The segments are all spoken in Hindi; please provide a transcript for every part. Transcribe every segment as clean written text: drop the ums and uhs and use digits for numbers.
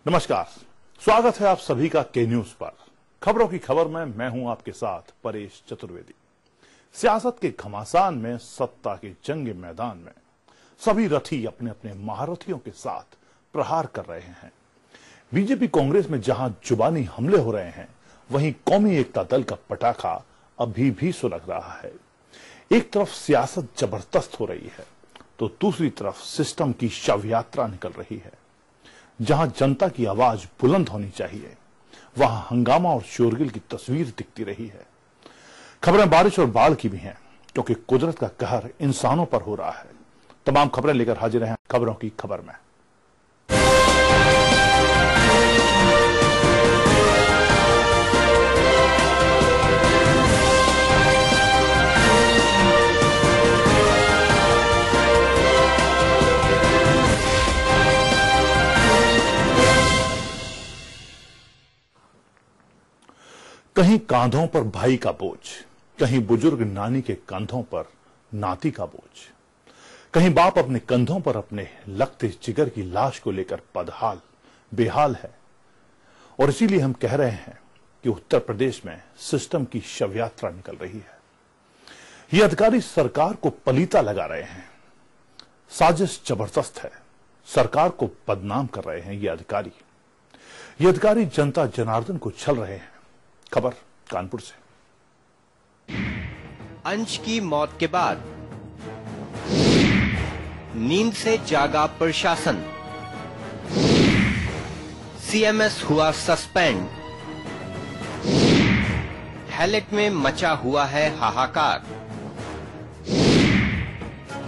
नमस्कार, स्वागत है आप सभी का के न्यूज पर। खबरों की खबर में मैं हूं आपके साथ परेश चतुर्वेदी। सियासत के घमासान में, सत्ता के जंग मैदान में सभी रथी अपने अपने महारथियों के साथ प्रहार कर रहे हैं। बीजेपी कांग्रेस में जहां जुबानी हमले हो रहे हैं, वहीं कौमी एकता दल का पटाखा अभी भी सुलग रहा है। एक तरफ सियासत जबरदस्त हो रही है तो दूसरी तरफ सिस्टम की शव यात्रा निकल रही है। जहां जनता की आवाज बुलंद होनी चाहिए, वहां हंगामा और शोरगिल की तस्वीर दिखती रही है। खबरें बारिश और बाढ़ की भी हैं, क्योंकि कुदरत का कहर इंसानों पर हो रहा है। तमाम खबरें लेकर हाजिर हैं खबरों की खबर में। कहीं कांधों पर भाई का बोझ, कहीं बुजुर्ग नानी के कंधों पर नाती का बोझ, कहीं बाप अपने कंधों पर अपने लगते जिगर की लाश को लेकर बदहाल बेहाल है। और इसीलिए हम कह रहे हैं कि उत्तर प्रदेश में सिस्टम की शव यात्रा निकल रही है। ये अधिकारी सरकार को पलीता लगा रहे हैं। साजिश जबरदस्त है। सरकार को बदनाम कर रहे हैं ये अधिकारी जनता जनार्दन को छल रहे हैं। खबर कानपुर से। अंश की मौत के बाद नींद से जागा प्रशासन, सीएमएस हुआ सस्पेंड, हैलेट में मचा हुआ है हाहाकार,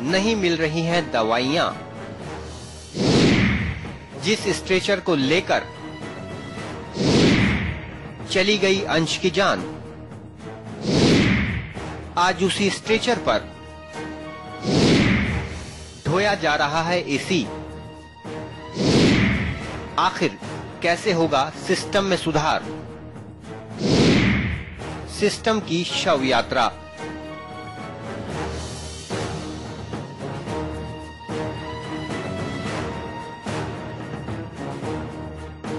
नहीं मिल रही हैं दवाइयां, जिस स्ट्रेचर को लेकर चली गई अंश की जान, आज उसी स्ट्रेचर पर ढोया जा रहा है एसी। आखिर कैसे होगा सिस्टम में सुधार? सिस्टम की शव यात्रा।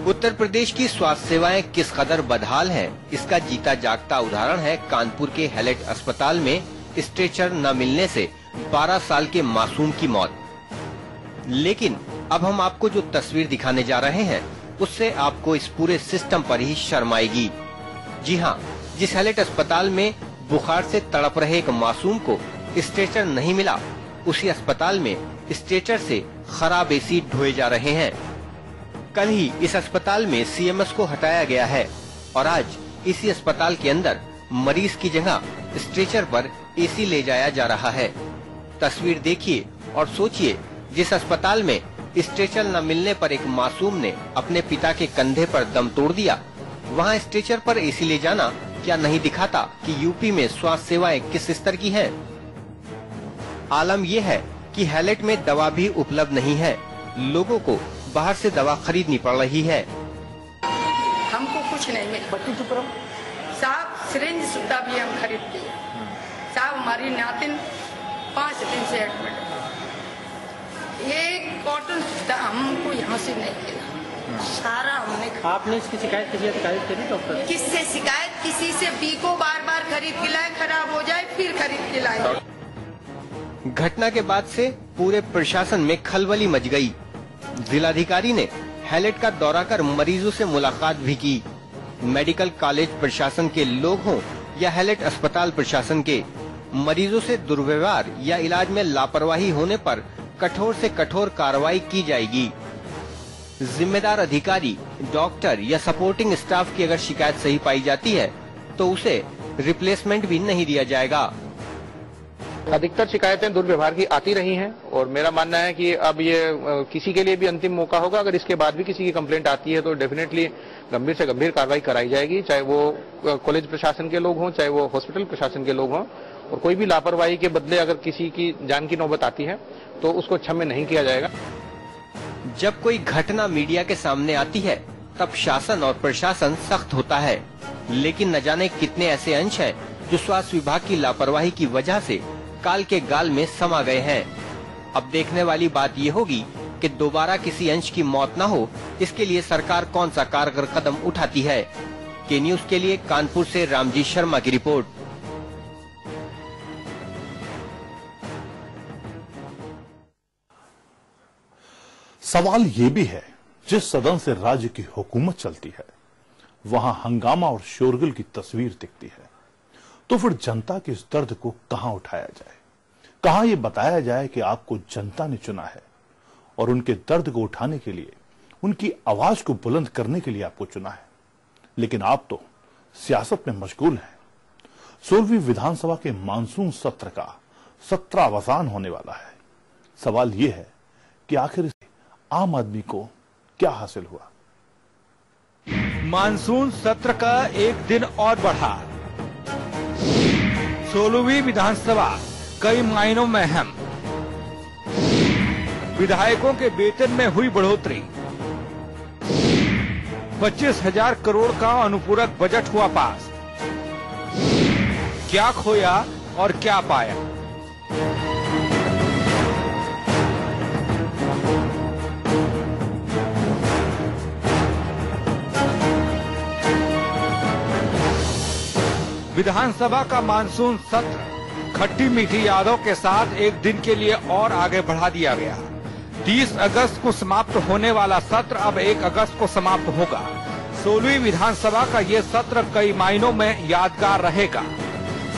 उत्तर प्रदेश की स्वास्थ्य सेवाएं किस कदर बदहाल हैं, इसका जीता जागता उदाहरण है कानपुर के हैलेट अस्पताल में स्ट्रेचर न मिलने से 12 साल के मासूम की मौत। लेकिन अब हम आपको जो तस्वीर दिखाने जा रहे हैं, उससे आपको इस पूरे सिस्टम पर ही शर्म आएगी। जी हाँ, जिस हैलेट अस्पताल में बुखार से तड़प रहे एक मासूम को स्ट्रेचर नहीं मिला, उसी अस्पताल में स्ट्रेचर से खराब एसी ढोए जा रहे हैं। कल ही इस अस्पताल में सीएमएस को हटाया गया है और आज इसी अस्पताल के अंदर मरीज की जगह स्ट्रेचर पर एसी ले जाया जा रहा है। तस्वीर देखिए और सोचिए, जिस अस्पताल में स्ट्रेचर न मिलने पर एक मासूम ने अपने पिता के कंधे पर दम तोड़ दिया, वहां स्ट्रेचर पर एसी ले जाना क्या नहीं दिखाता कि यूपी में स्वास्थ्य सेवाएं किस स्तर की हैं? आलम यह है कि हैलेट में दवा भी उपलब्ध नहीं है, लोगों को बाहर से दवा खरीदनी पड़ रही है। हमको कुछ नहीं मिला। साहब सिरिंज सुद्धा भी हम खरीद के साहब, हमारी नातिन 5 दिन से एडमिट, एक कॉटन सुद्धा हमको यहाँ से नहीं मिला। सारा हमने। आपने इसकी शिकायत करी डॉक्टर? किससे शिकायत? किसी से भी को बार खरीद के लाए, खराब हो जाए फिर खरीद के लाए। घटना के बाद से पूरे प्रशासन में खलबली मच गई। जिलाधिकारी ने हैलेट का दौरा कर मरीजों से मुलाकात भी की। मेडिकल कॉलेज प्रशासन के लोग हों या हैलेट अस्पताल प्रशासन के, मरीजों से दुर्व्यवहार या इलाज में लापरवाही होने पर कठोर से कठोर कार्रवाई की जाएगी। जिम्मेदार अधिकारी, डॉक्टर या सपोर्टिंग स्टाफ की अगर शिकायत सही पाई जाती है तो उसे रिप्लेसमेंट भी नहीं दिया जाएगा। अधिकतर शिकायतें दुर्व्यवहार की आती रही हैं और मेरा मानना है कि अब ये किसी के लिए भी अंतिम मौका होगा। अगर इसके बाद भी किसी की कंप्लेंट आती है तो डेफिनेटली गंभीर से गंभीर कार्रवाई कराई जाएगी, चाहे वो कॉलेज प्रशासन के लोग हों, चाहे वो हॉस्पिटल प्रशासन के लोग हों। और कोई भी लापरवाही के बदले अगर किसी की जान की नौबत आती है तो उसको क्षम्य नहीं किया जाएगा। जब कोई घटना मीडिया के सामने आती है तब शासन और प्रशासन सख्त होता है, लेकिन न जाने कितने ऐसे अंश हैं जो स्वास्थ्य विभाग की लापरवाही की वजह से काल के गाल में समा गए हैं। अब देखने वाली बात ये होगी कि दोबारा किसी अंश की मौत न हो, इसके लिए सरकार कौन सा कारगर कदम उठाती है। के न्यूज के लिए कानपुर से रामजी शर्मा की रिपोर्ट। सवाल ये भी है, जिस सदन से राज्य की हुकूमत चलती है वहां हंगामा और शोरगुल की तस्वीर दिखती है, तो फिर जनता के इस दर्द को कहां उठाया जाए, कहां यह बताया जाए कि आपको जनता ने चुना है और उनके दर्द को उठाने के लिए, उनकी आवाज को बुलंद करने के लिए आपको चुना है। लेकिन आप तो सियासत में मशगूल हैं। 16वीं विधानसभा के मानसून सत्र का 17वां होने वाला है। सवाल यह है कि आखिर इसे आम आदमी को क्या हासिल हुआ। मानसून सत्र का एक दिन और बढ़ा। 16वीं विधानसभा कई मायनों में अहम। विधायकों के वेतन में हुई बढ़ोतरी। 25,000 करोड़ का अनुपूरक बजट हुआ पास। क्या खोया और क्या पाया। विधानसभा का मानसून सत्र खट्टी मीठी यादों के साथ एक दिन के लिए और आगे बढ़ा दिया गया। 30 अगस्त को समाप्त होने वाला सत्र अब 1 अगस्त को समाप्त होगा। 16वीं विधानसभा का ये सत्र कई मायनों में यादगार रहेगा।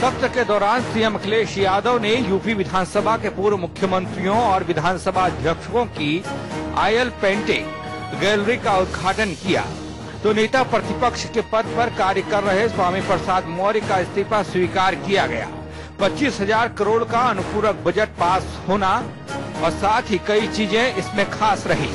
सत्र के दौरान सीएम अखिलेश यादव ने यूपी विधानसभा के पूर्व मुख्यमंत्रियों और विधानसभा अध्यक्षों की ऑयल पेंटिंग गैलरी का उद्घाटन किया, तो नेता प्रतिपक्ष के पद पर कार्य कर रहे स्वामी प्रसाद मौर्य का इस्तीफा स्वीकार किया गया। 25,000 करोड़ का अनुपूरक बजट पास होना और साथ ही कई चीजें इसमें खास रही।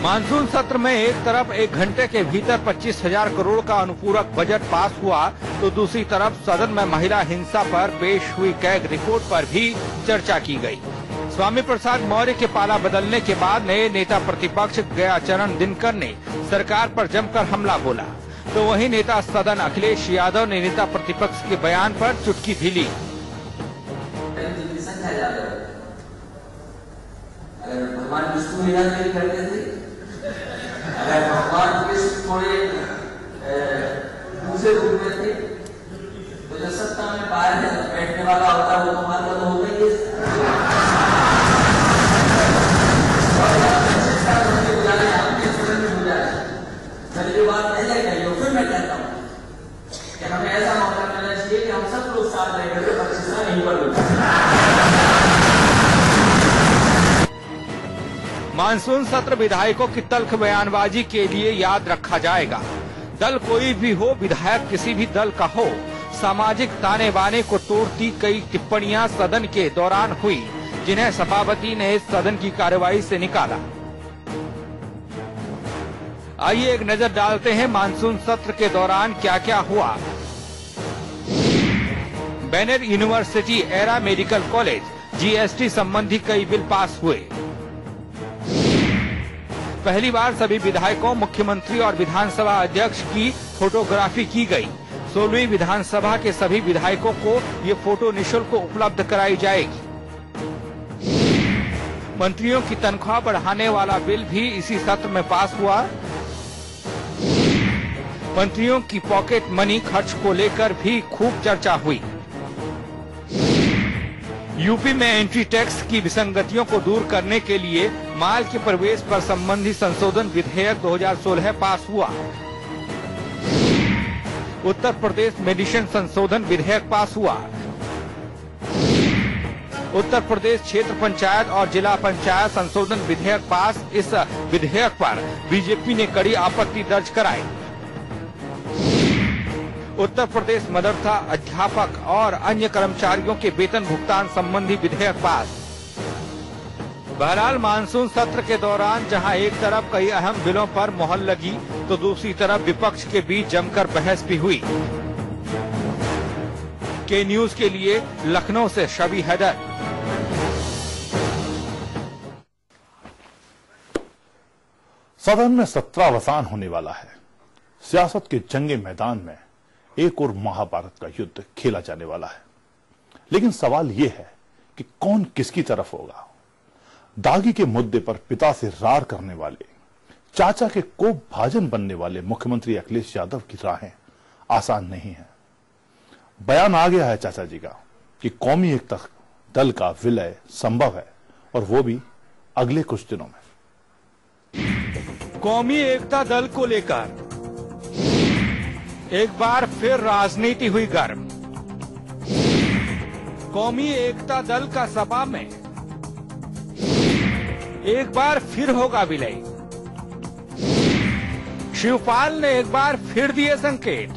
मानसून सत्र में एक तरफ 1 घंटे के भीतर 25,000 करोड़ का अनुपूरक बजट पास हुआ, तो दूसरी तरफ सदन में महिला हिंसा पर पेश हुई कैग रिपोर्ट पर भी चर्चा की गई। स्वामी प्रसाद मौर्य के पाला बदलने के बाद नए नेता प्रतिपक्ष गयाचरण दिनकर ने सरकार पर जमकर हमला बोला, तो वहीं नेता सदन अखिलेश यादव ने नेता प्रतिपक्ष के बयान पर चुटकी भी ली। अगर भगवान विष्णु लीला नहीं करते थे, अगर भगवान कृष्ण थोड़े दूसरे रूप में थे, तो जो सत्ता में बाहर बैठने वाला होता है वो हमारा तो हो गई है। मेरी बात नहीं लग रही हो, फिर मैं कहता हूँ कि हमें ऐसा मौका मिलना चाहिए कि हम सब लोग साथ लेकर 25 नहीं पर। मानसून सत्र विधायकों की तल्ख बयानबाजी के लिए याद रखा जाएगा। दल कोई भी हो, विधायक किसी भी दल का हो, सामाजिक ताने बाने को तोड़ती कई टिप्पणियां सदन के दौरान हुई, जिन्हें सभापति ने सदन की कार्यवाही से निकाला। आइए एक नजर डालते हैं मानसून सत्र के दौरान क्या क्या हुआ। Banner university, era medical college, GST संबंधी कई बिल पास हुए। पहली बार सभी विधायकों, मुख्यमंत्री और विधानसभा अध्यक्ष की फोटोग्राफी की गई। 16वीं विधानसभा के सभी विधायकों को ये फोटो निःशुल्क उपलब्ध कराई जाएगी। मंत्रियों की तनख्वाह बढ़ाने वाला बिल भी इसी सत्र में पास हुआ। मंत्रियों की पॉकेट मनी खर्च को लेकर भी खूब चर्चा हुई। यूपी में एंट्री टैक्स की विसंगतियों को दूर करने के लिए माल के प्रवेश पर संबंधी संशोधन विधेयक 2016 पास हुआ। उत्तर प्रदेश मेडिसिन संशोधन विधेयक पास हुआ। उत्तर प्रदेश क्षेत्र पंचायत और जिला पंचायत संशोधन विधेयक पास। इस विधेयक पर बीजेपी ने कड़ी आपत्ति दर्ज कराई। उत्तर प्रदेश मदरसा अध्यापक और अन्य कर्मचारियों के वेतन भुगतान संबंधी विधेयक पास। बहरहाल मानसून सत्र के दौरान जहां एक तरफ कई अहम बिलों पर मोहर लगी, तो दूसरी तरफ विपक्ष के बीच जमकर बहस भी हुई। के न्यूज के लिए लखनऊ से शबी हैदर। सदन में 17वां होने वाला है। सियासत के जंगे मैदान में एक और महाभारत का युद्ध खेला जाने वाला है। लेकिन सवाल यह है कि कौन किसकी तरफ होगा। दागी के मुद्दे पर पिता से रार करने वाले, चाचा के कोप भाजन बनने वाले मुख्यमंत्री अखिलेश यादव की राहें आसान नहीं है। बयान आ गया है चाचा जी का कि कौमी एकता दल का विलय संभव है, और वो भी अगले कुछ दिनों में। कौमी एकता दल को लेकर एक बार फिर राजनीति हुई गर्म। कौमी एकता दल का सपा में एक बार फिर होगा विलय। शिवपाल ने एक बार फिर दिए संकेत।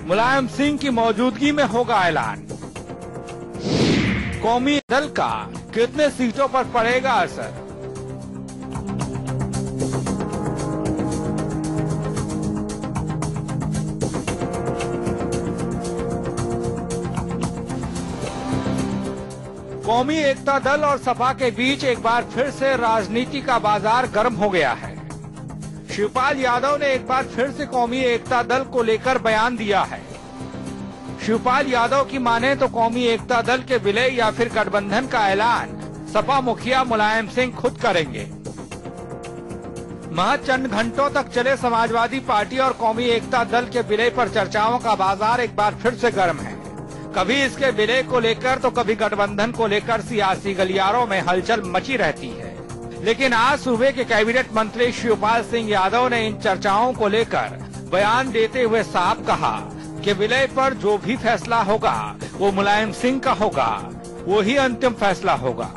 मुलायम सिंह की मौजूदगी में होगा ऐलान। कौमी दल का कितने सीटों पर पड़ेगा असर? कौमी एकता दल और सपा के बीच एक बार फिर से राजनीति का बाजार गर्म हो गया है। शिवपाल यादव ने एक बार फिर से कौमी एकता दल को लेकर बयान दिया है। शिवपाल यादव की माने तो कौमी एकता दल के विलय या फिर गठबंधन का ऐलान सपा मुखिया मुलायम सिंह खुद करेंगे। महज चंद घंटों तक चले समाजवादी पार्टी और कौमी एकता दल के विलय पर चर्चाओं का बाजार एक बार फिर से गर्म है। कभी इसके विलय को लेकर तो कभी गठबंधन को लेकर सियासी गलियारों में हलचल मची रहती है। लेकिन आज सूबे के कैबिनेट मंत्री शिवपाल सिंह यादव ने इन चर्चाओं को लेकर बयान देते हुए साफ कहा कि विलय पर जो भी फैसला होगा वो मुलायम सिंह का होगा, वो ही अंतिम फैसला होगा।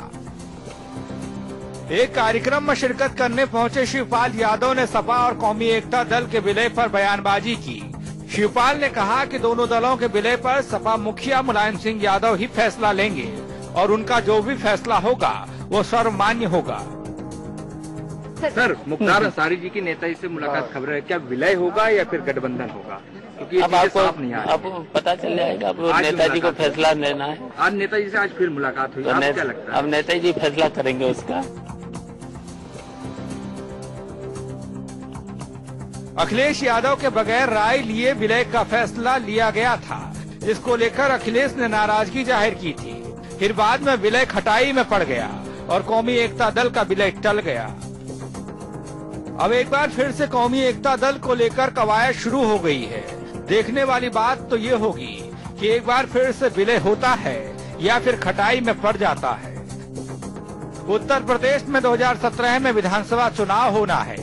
एक कार्यक्रम में शिरकत करने पहुंचे शिवपाल यादव ने सपा और कौमी एकता दल के विलय पर बयानबाजी की। शिवपाल ने कहा कि दोनों दलों के विलय पर सपा मुखिया मुलायम सिंह यादव ही फैसला लेंगे और उनका जो भी फैसला होगा वो सर्वमान्य होगा। सर, मुख्तार अंसारी जी की नेताजी से मुलाकात खबर है, क्या विलय होगा या फिर गठबंधन होगा? क्योंकि अब आपको पता चल जाएगा। अब नेताजी को फैसला लेना है। आज नेताजी से आज फिर मुलाकात हुई, आपको क्या लगता है? अब नेताजी जी फैसला करेंगे उसका। अखिलेश यादव के बगैर राय लिए विलय का फैसला लिया गया था। इसको लेकर अखिलेश ने नाराजगी जाहिर की थी। फिर बाद में विलय खटाई में पड़ गया और कौमी एकता दल का विलय टल गया। अब एक बार फिर से कौमी एकता दल को लेकर कवायद शुरू हो गई है। देखने वाली बात तो ये होगी कि एक बार फिर से विलय होता है या फिर खटाई में पड़ जाता है। उत्तर प्रदेश में 2017 में विधानसभा चुनाव होना है।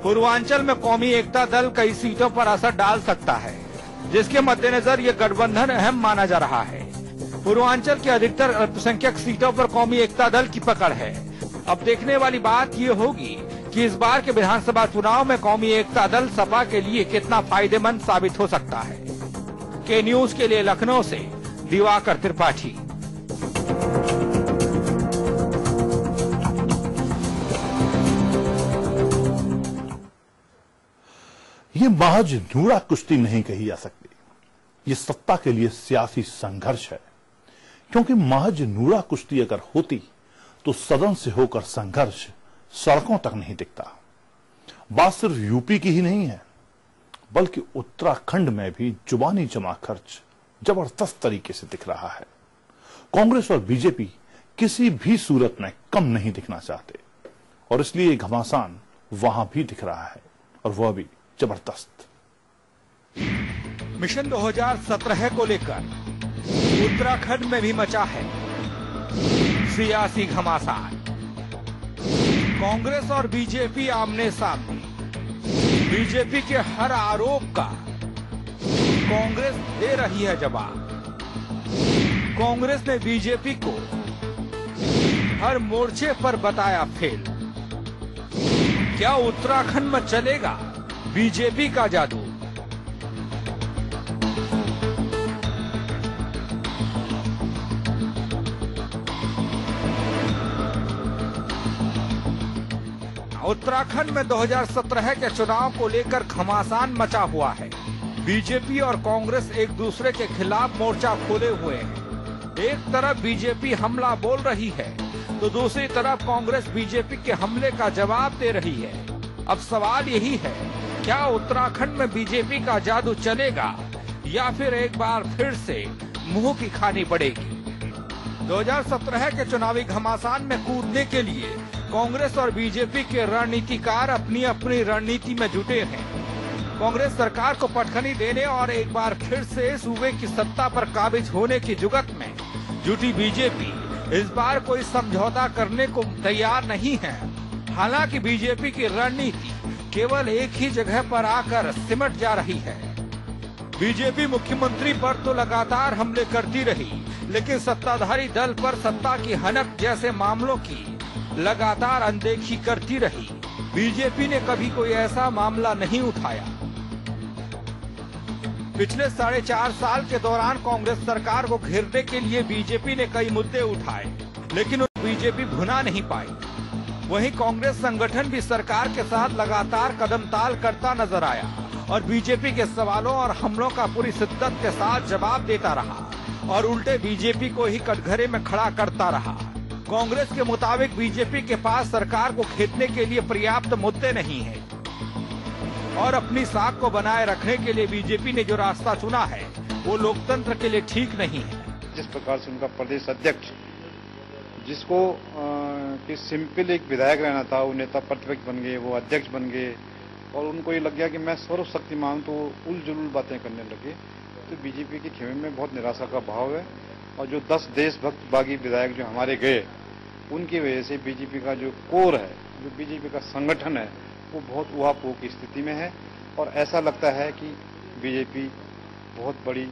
पूर्वांचल में कौमी एकता दल कई सीटों पर असर डाल सकता है, जिसके मद्देनजर ये गठबंधन अहम माना जा रहा है। पूर्वांचल के अधिकतर अल्पसंख्यक सीटों पर कौमी एकता दल की पकड़ है। अब देखने वाली बात ये होगी कि इस बार के विधानसभा चुनाव में कौमी एकता दल सपा के लिए कितना फायदेमंद साबित हो सकता है। के न्यूज के लिए लखनऊ से दिवाकर त्रिपाठी। ये महज नूरा कुश्ती नहीं कही जा सकती, ये सत्ता के लिए सियासी संघर्ष है। क्योंकि महज नूरा कुश्ती अगर होती तो सदन से होकर संघर्ष सड़कों तक नहीं दिखता। बात सिर्फ यूपी की ही नहीं है, बल्कि उत्तराखंड में भी जुबानी जमा खर्च जबरदस्त तरीके से दिख रहा है। कांग्रेस और बीजेपी किसी भी सूरत में कम नहीं दिखना चाहते और इसलिए घमासान वहां भी दिख रहा है, और वह भी जबरदस्त। मिशन 2017 को लेकर उत्तराखंड में भी मचा है सियासी घमासान। कांग्रेस और बीजेपी आमने सामने। बीजेपी के हर आरोप का कांग्रेस दे रही है जवाब। कांग्रेस ने बीजेपी को हर मोर्चे पर बताया फेल। क्या उत्तराखंड में चलेगा बीजेपी का जादू? उत्तराखंड में 2017 के चुनाव को लेकर घमासान मचा हुआ है। बीजेपी और कांग्रेस एक दूसरे के खिलाफ मोर्चा खोले हुए हैं। एक तरफ बीजेपी हमला बोल रही है तो दूसरी तरफ कांग्रेस बीजेपी के हमले का जवाब दे रही है। अब सवाल यही है, क्या उत्तराखंड में बीजेपी का जादू चलेगा या फिर एक बार फिर से मुंह की खानी पड़ेगी? 2017 के चुनावी घमासान में कूदने के लिए कांग्रेस और बीजेपी के रणनीतिकार अपनी अपनी रणनीति में जुटे हैं। कांग्रेस सरकार को पटखनी देने और एक बार फिर से सूबे की सत्ता पर काबिज होने की जुगत में जुटी बीजेपी इस बार कोई समझौता करने को तैयार नहीं है। हालांकि बीजेपी की रणनीति केवल एक ही जगह पर आकर सिमट जा रही है। बीजेपी मुख्यमंत्री पर तो लगातार हमले करती रही, लेकिन सत्ताधारी दल पर सत्ता की हनक जैसे मामलों की लगातार अनदेखी करती रही। बीजेपी ने कभी कोई ऐसा मामला नहीं उठाया। पिछले 4.5 साल के दौरान कांग्रेस सरकार को घेरने के लिए बीजेपी ने कई मुद्दे उठाए, लेकिन बीजेपी भुना नहीं पाई। वहीं कांग्रेस संगठन भी सरकार के साथ लगातार कदमताल करता नजर आया और बीजेपी के सवालों और हमलों का पूरी शिद्दत के साथ जवाब देता रहा और उल्टे बीजेपी को ही कटघरे में खड़ा करता रहा। कांग्रेस के मुताबिक बीजेपी के पास सरकार को घेरने के लिए पर्याप्त मुद्दे नहीं है और अपनी साख को बनाए रखने के लिए बीजेपी ने जो रास्ता चुना है वो लोकतंत्र के लिए ठीक नहीं है। जिस प्रकार से उनका प्रदेश अध्यक्ष, जिसको कि सिंपल एक विधायक रहना था, वो नेता प्रतिपक्ष बन गए, वो अध्यक्ष बन गए और उनको ये लग गया कि मैं सर्वशक्तिमान, तो उल-जुलूल बातें करने लगे। तो बीजेपी के खेमे में बहुत निराशा का भाव है और जो 10 देशभक्त बागी विधायक जो हमारे गए, उनकी वजह से बीजेपी का जो कोर है, जो बीजेपी का संगठन है, वो बहुत उहापोह की स्थिति में है और ऐसा लगता है कि बीजेपी बहुत बड़ी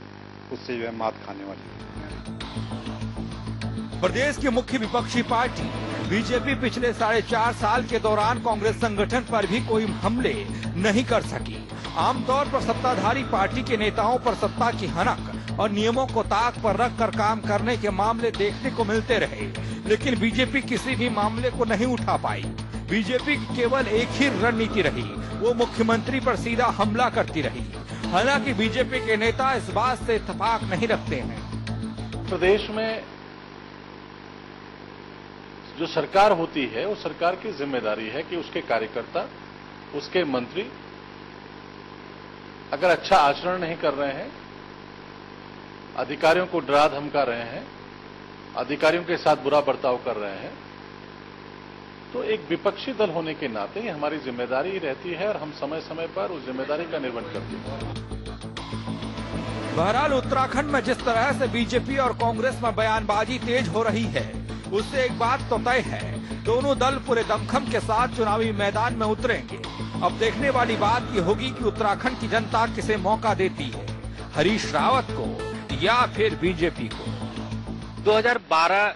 उससे जो है मात खाने वाली है। प्रदेश की मुख्य विपक्षी पार्टी बीजेपी पिछले 4.5 साल के दौरान कांग्रेस संगठन पर भी कोई हमले नहीं कर सकी। आमतौर पर सत्ताधारी पार्टी के नेताओं पर सत्ता की हनक और नियमों को ताक पर रखकर काम करने के मामले देखने को मिलते रहे, लेकिन बीजेपी किसी भी मामले को नहीं उठा पाई। बीजेपी की केवल एक ही रणनीति रही, वो मुख्यमंत्री पर सीधा हमला करती रही। हालांकि बीजेपी के नेता इस बात से इत्तेफाक नहीं रखते हैं। प्रदेश में जो सरकार होती है, वो सरकार की जिम्मेदारी है कि उसके कार्यकर्ता, उसके मंत्री अगर अच्छा आचरण नहीं कर रहे हैं, अधिकारियों को डरा धमका रहे हैं, अधिकारियों के साथ बुरा बर्ताव कर रहे हैं, तो एक विपक्षी दल होने के नाते ये हमारी जिम्मेदारी रहती है और हम समय समय पर उस जिम्मेदारी का निर्वहन करते हैं। बहरहाल उत्तराखंड में जिस तरह से बीजेपी और कांग्रेस में बयानबाजी तेज हो रही है, उससे एक बात तो तय है, दोनों दल पूरे दमखम के साथ चुनावी मैदान में उतरेंगे। अब देखने वाली बात ये होगी कि उत्तराखंड की जनता किसे मौका देती है, हरीश रावत को या फिर बीजेपी को। 2012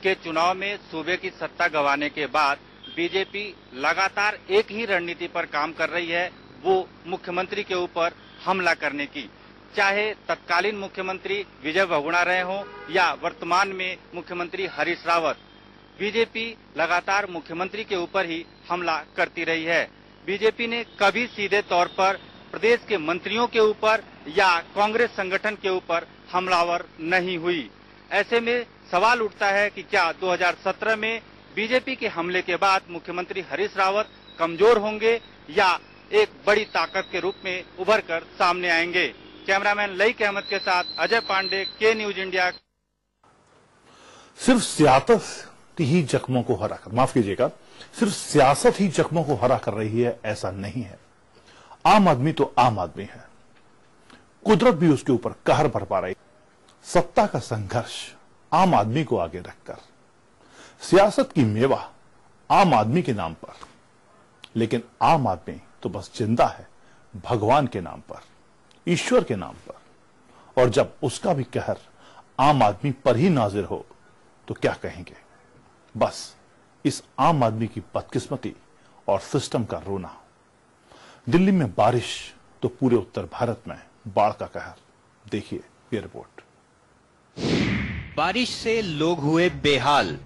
के चुनाव में सूबे की सत्ता गंवाने के बाद बीजेपी लगातार एक ही रणनीति पर काम कर रही है, वो मुख्यमंत्री के ऊपर हमला करने की। चाहे तत्कालीन मुख्यमंत्री विजय बहुगुणा रहे हों या वर्तमान में मुख्यमंत्री हरीश रावत, बीजेपी लगातार मुख्यमंत्री के ऊपर ही हमला करती रही है। बीजेपी ने कभी सीधे तौर पर प्रदेश के मंत्रियों के ऊपर या कांग्रेस संगठन के ऊपर हमलावर नहीं हुई। ऐसे में सवाल उठता है कि क्या 2017 में बीजेपी के हमले के बाद मुख्यमंत्री हरीश रावत कमजोर होंगे या एक बड़ी ताकत के रूप में उभर कर सामने आएंगे। कैमरामैन लईक अहमद के साथ अजय पांडे, के न्यूज इंडिया। सिर्फ सियासत ही जख्मों को हरा कर, माफ कीजिएगा, सिर्फ सियासत ही जख्मों को हरा कर रही है, ऐसा नहीं है। आम आदमी तो आम आदमी है, कुदरत भी उसके ऊपर कहर बरपा रही। सत्ता का संघर्ष आम आदमी को आगे रखकर, सियासत की मेवा आम आदमी के नाम पर, लेकिन आम आदमी तो बस जिंदा है भगवान के नाम पर, ईश्वर के नाम पर। और जब उसका भी कहर आम आदमी पर ही नाजिर हो तो क्या कहेंगे। बस इस आम आदमी की बदकिस्मती और सिस्टम का रोना। दिल्ली में बारिश तो पूरे उत्तर भारत में बाढ़ का कहर। देखिए ये रिपोर्ट। बारिश से लोग हुए बेहाल।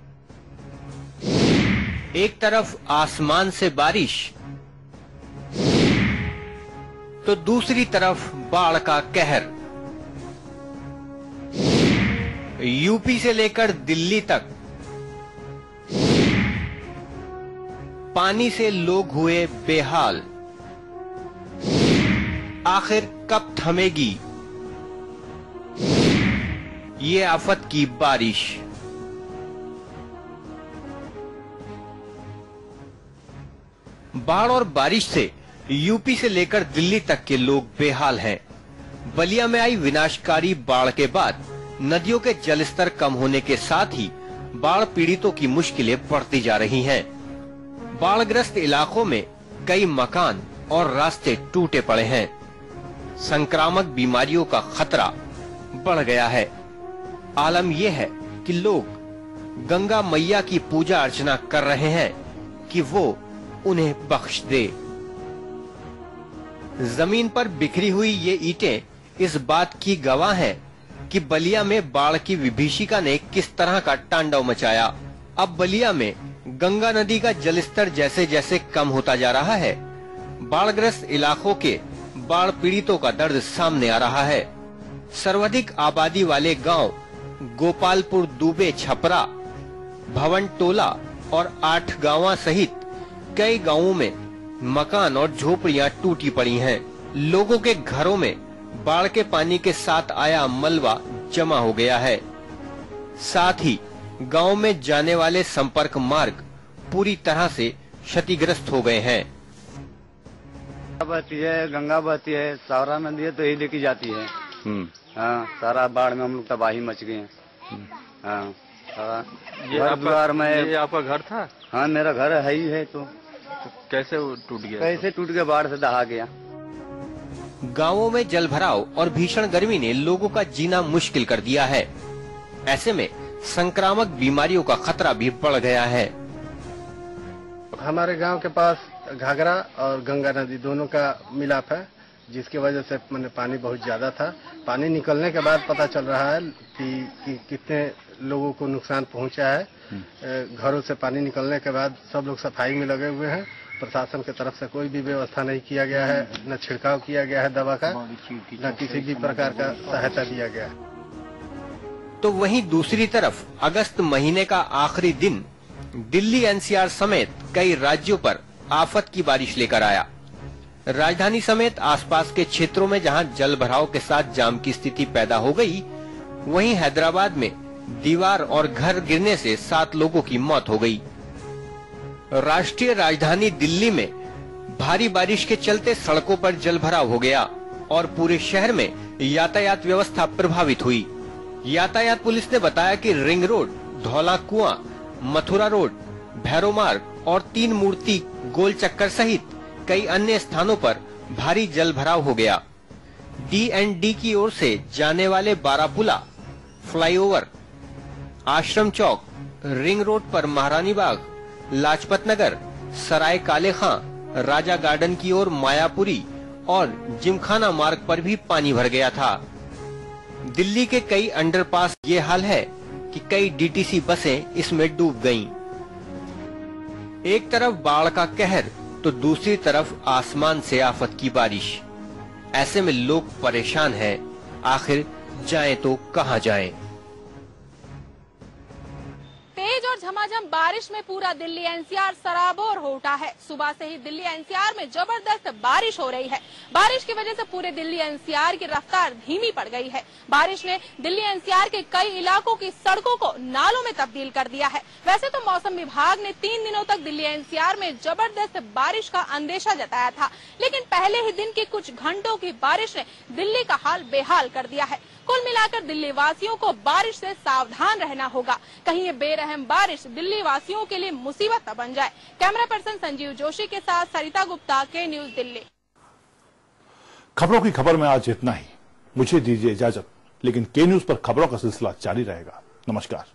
एक तरफ आसमान से बारिश तो दूसरी तरफ बाढ़ का कहर। यूपी से लेकर दिल्ली तक पानी से लोग हुए बेहाल। आखिर कब थमेगी ये आफत की बारिश। बाढ़ और बारिश से यूपी से लेकर दिल्ली तक के लोग बेहाल हैं। बलिया में आई विनाशकारी बाढ़ के बाद नदियों के जलस्तर कम होने के साथ ही बाढ़ पीड़ितों की मुश्किलें बढ़ती जा रही हैं। बाढ़ग्रस्त इलाकों में कई मकान और रास्ते टूटे पड़े हैं। संक्रामक बीमारियों का खतरा बढ़ गया है। आलम यह है कि लोग गंगा मैया की पूजा अर्चना कर रहे हैं कि वो उन्हें बख्श दे। जमीन पर बिखरी हुई ये ईंटें इस बात की गवाह हैं कि बलिया में बाढ़ की विभीषिका ने किस तरह का तांडव मचाया। अब बलिया में गंगा नदी का जलस्तर जैसे जैसे कम होता जा रहा है, बाढ़ग्रस्त इलाकों के बाढ़ पीड़ितों का दर्द सामने आ रहा है। सर्वाधिक आबादी वाले गांव गोपालपुर, दुबे, छपरा, भवन टोला और 8 गांव सहित कई गांवों में मकान और झोपड़ियां टूटी पड़ी हैं। लोगों के घरों में बाढ़ के पानी के साथ आया मलबा जमा हो गया है। साथ ही गांव में जाने वाले संपर्क मार्ग पूरी तरह से क्षतिग्रस्त हो गए हैं। बहती है, गंगा बहती है, सारा नदी है तो यही लेके जाती है। हाँ, सारा बाढ़ में हम लोग तबाही मच गए हैं। हाँ, घर द्वार में। ये आपका घर था? हाँ, मेरा घर है ही है। तो कैसे टूट गया? कैसे टूट गया? बाढ़ से दहा गया। गांवों में जलभराव और भीषण गर्मी ने लोगों का जीना मुश्किल कर दिया है। ऐसे में संक्रामक बीमारियों का खतरा भी बढ़ गया है। हमारे गांव के पास घाघरा और गंगा नदी दोनों का मिलाप है, जिसकी वजह से मैंने पानी बहुत ज्यादा था। पानी निकलने के बाद पता चल रहा है कि कितने लोगों को नुकसान पहुंचा है। घरों से पानी निकलने के बाद सब लोग सफाई में लगे हुए हैं। प्रशासन की तरफ से कोई भी व्यवस्था नहीं किया गया है, न छिड़काव किया गया है दवा का, न किसी भी प्रकार का सहायता दिया गया है। तो वहीं दूसरी तरफ अगस्त महीने का आखिरी दिन दिल्ली, एनसीआर समेत कई राज्यों पर आफत की बारिश लेकर आया। राजधानी समेत आसपास के क्षेत्रों में जहां जल भराव के साथ जाम की स्थिति पैदा हो गई, वहीं हैदराबाद में दीवार और घर गिरने से 7 लोगों की मौत हो गई। राष्ट्रीय राजधानी दिल्ली में भारी बारिश के चलते सड़कों पर जल भराव हो गया और पूरे शहर में यातायात व्यवस्था प्रभावित हुई। यातायात पुलिस ने बताया कि रिंग रोड, धौला कुआं, मथुरा रोड, भैरव मार्ग और 3 मूर्ति गोल चक्कर सहित कई अन्य स्थानों पर भारी जल भराव हो गया। D&D की ओर से जाने वाले बारापुला, फ्लाईओवर, आश्रम चौक, रिंग रोड पर महारानी बाग, लाजपत नगर, सराय काले खां, राजा गार्डन की ओर मायापुरी और जिमखाना मार्ग पर भी पानी भर गया था। दिल्ली के कई अंडरपास ये हाल है कि कई डीटीसी बसें इसमें डूब गईं। एक तरफ बाढ़ का कहर तो दूसरी तरफ आसमान से आफत की बारिश। ऐसे में लोग परेशान हैं, आखिर जाएं तो कहां जाएं? तेज और झमाझम बारिश में पूरा दिल्ली एनसीआर सराबोर हो उठा है। सुबह से ही दिल्ली एनसीआर में जबरदस्त बारिश हो रही है। बारिश की वजह से पूरे दिल्ली एनसीआर की रफ्तार धीमी पड़ गई है। बारिश ने दिल्ली एनसीआर के कई इलाकों की सड़कों को नालों में तब्दील कर दिया है। वैसे तो मौसम विभाग ने 3 दिनों तक दिल्ली एनसीआर में जबरदस्त बारिश का अंदेशा जताया था, लेकिन पहले ही दिन के कुछ घंटों की बारिश ने दिल्ली का हाल बेहाल कर दिया है। कुल मिलाकर दिल्ली वासियों को बारिश से सावधान रहना होगा, कहीं ये बेरहम बारिश दिल्ली वासियों के लिए मुसीबत न बन जाए। कैमरा पर्सन संजीव जोशी के साथ सरिता गुप्ता, के न्यूज दिल्ली। खबरों की खबर में आज इतना ही। मुझे दीजिए इजाजत, लेकिन के न्यूज पर खबरों का सिलसिला जारी रहेगा। नमस्कार।